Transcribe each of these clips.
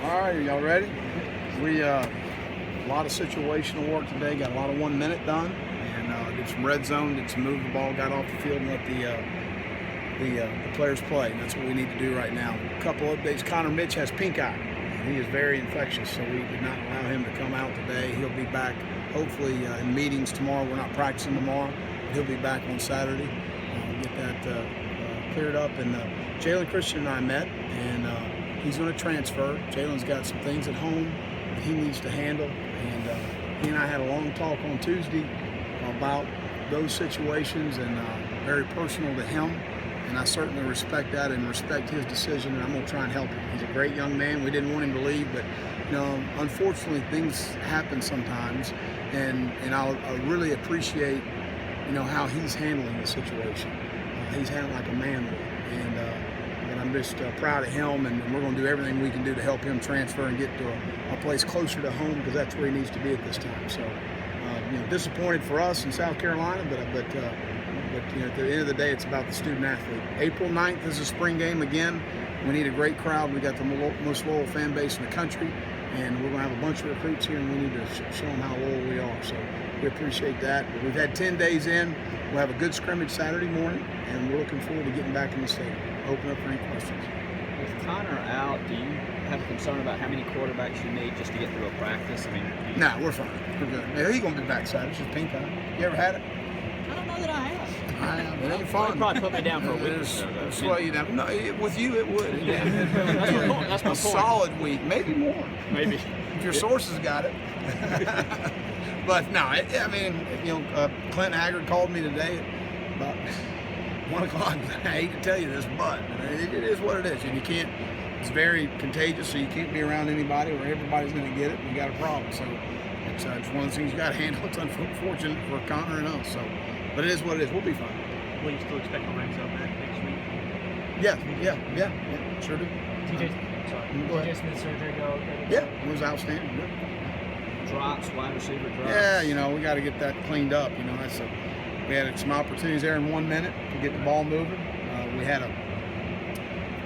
All right, y'all ready? We a lot of situational work today. Got a lot of 1 minute done, and did some red zone, did some move the ball, got off the field, and let the players play. And that's what we need to do right now. A couple updates. Connor Mitch has pink eye, and he is very infectious, so we did not allow him to come out today. He'll be back hopefully in meetings tomorrow. We're not practicing tomorrow, but he'll be back on Saturday. Get that cleared up. And Jalen Christian and I met, and he's going to transfer. Jalen's got some things at home that he needs to handle, and he and I had a long talk on Tuesday about those situations, and very personal to him. And I certainly respect that and respect his decision, and I'm going to try and help him. He's a great young man. We didn't want him to leave, but unfortunately things happen sometimes, and I really appreciate how he's handling the situation. He's handling like a man would, and I'm just proud of him, and we're going to do everything we can do to help him transfer and get to a place closer to home, because that's where he needs to be at this time. So, disappointed for us in South Carolina, but at the end of the day, it's about the student athlete. April 9th is a spring game again. We need a great crowd. We got the most loyal fan base in the country, and we're going to have a bunch of recruits here, and we need to show them how loyal we are. So we appreciate that. But we've had 10 days in. We'll have a good scrimmage Saturday morning, and we're looking forward to getting back in the stadium. Open up for any questions. With Connor out, do you have a concern about how many quarterbacks you need just to get through a practice? No, we're fine. We're good. Yeah, he's going to be back Saturday. It's just pink eye. You ever had it? I don't know that I have. It ain't fun. You'd probably put me down for a week or so. Slow you down. No, with you it would. Yeah. That's my point. Solid week, maybe more. Maybe. If your sources got it. But no, Clint Haggard called me today at about 1 o'clock. I hate to tell you this, but it is what it is. And you can't, it's very contagious, so you can't be around anybody or everybody's going to get it, and you got a problem. So it's one of those things you got to handle. It's unfortunate for Connor and us. So, but it is what it is. We'll be fine. Will you still expect Lorenzo back next week? Yeah, sure do. TJ Smith surgery go? Yeah, it was outstanding. Yeah. Drops, wide receiver drops. Yeah, we got to get that cleaned up. We had some opportunities there in 1 minute to get the ball moving. We had a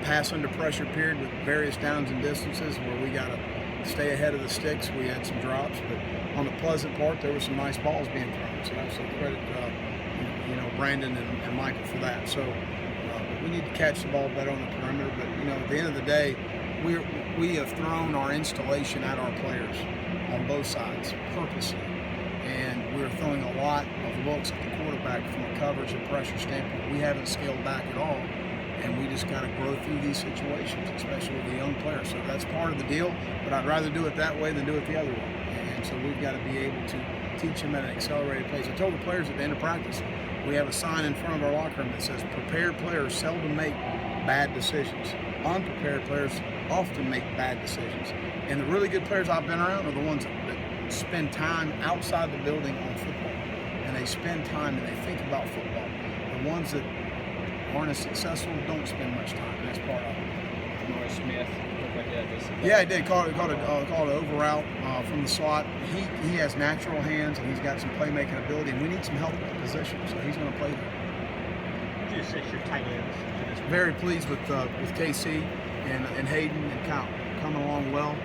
pass under pressure period with various downs and distances where we got to stay ahead of the sticks. We had some drops, but on the pleasant part, there were some nice balls being thrown. So that's a credit, Brandon and Michael for that. So we need to catch the ball better on the perimeter. But at the end of the day, we have thrown our installation at our players on both sides purposely, and we're throwing a lot of looks at the quarterback from a coverage and pressure standpoint. We haven't scaled back at all, and we just got to grow through these situations, especially with the young players. So that's part of the deal, but I'd rather do it that way than do it the other way. And so we've got to be able to teach them at an accelerated pace. I told the players at the end of practice, we have a sign in front of our locker room that says, prepared players seldom make bad decisions. Unprepared players often make bad decisions. And the really good players I've been around are the ones that spend time outside the building on football. And they spend time and they think about football. The ones that aren't as successful don't spend much time, and that's part of it. Norris Smith looked like that. Yeah, he did. Called an over route from the slot. He has natural hands, and he's got some playmaking ability, and we need some help at the position, so he's going to play there. Would you assess your tight ends to this point? Very pleased with KC and Hayden and Kyle coming along well.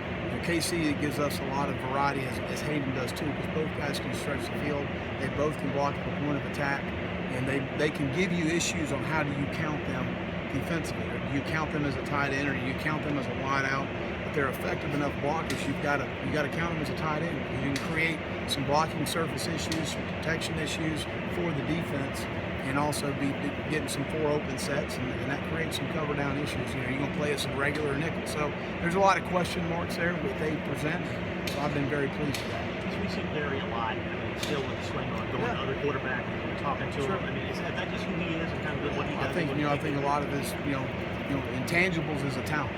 KC gives us a lot of variety, as Hayden does too, because both guys can stretch the field. They both can block at the point of attack, and they can give you issues on how do you count them defensively. Or do you count them as a tight end, or do you count them as a wide out? If they're effective enough blockers, you've got to count them as a tight end. You can create some blocking surface issues, some protection issues for the defense, and also be getting some 4 open sets, and that creates some cover down issues. You're going to play us in regular nickel. So there's a lot of question marks there that they present. So I've been very pleased with that. Because we see Barry a lot, still with the swing on, going to other quarterback and talking to him. Is that just who he is and kind of what he does? I think a lot of his, intangibles is a talent.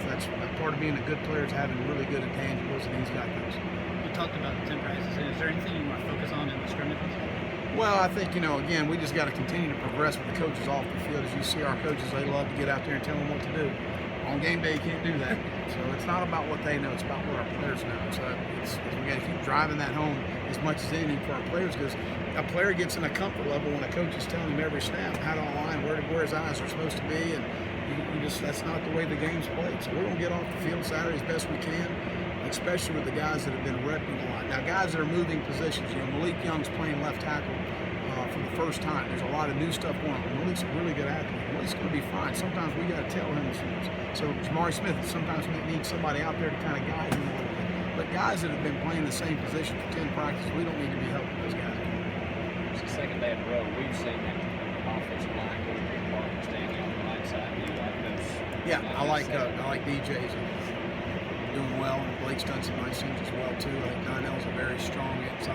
That's part of being a good player is having really good intangibles, and he's got those. You talked about the 10 practices. Is there anything you want to focus on in the scrimmages? Well, I think, again, we just got to continue to progress with the coaches off the field. As you see, our coaches, they love to get out there and tell them what to do. On game day, you can't do that. So it's not about what they know, it's about what our players know. So we got to keep driving that home as much as anything for our players, because a player gets in a comfort level when a coach is telling him every snap how to align, where his eyes are supposed to be, and that's not the way the game's played. So we're going to get off the field Saturday as best we can, especially with the guys that have been repping a lot. Now, guys that are moving positions, Malik Young's playing left tackle for the first time. There's a lot of new stuff going on. Malik's a really good athlete. Malik's going to be fine. Sometimes we got to tell him things. So Jamari Smith sometimes needs somebody out there to kind of guide him a little bit. But guys that have been playing the same position for 10 practices, we don't need to be helping those guys. It's the second day in a row we've seen that offensive line go to the park standing on the right side. Do you like those? Yeah, I like DJ's doing well, and Blake's done some nice things as well too. I think Donnell's a very strong inside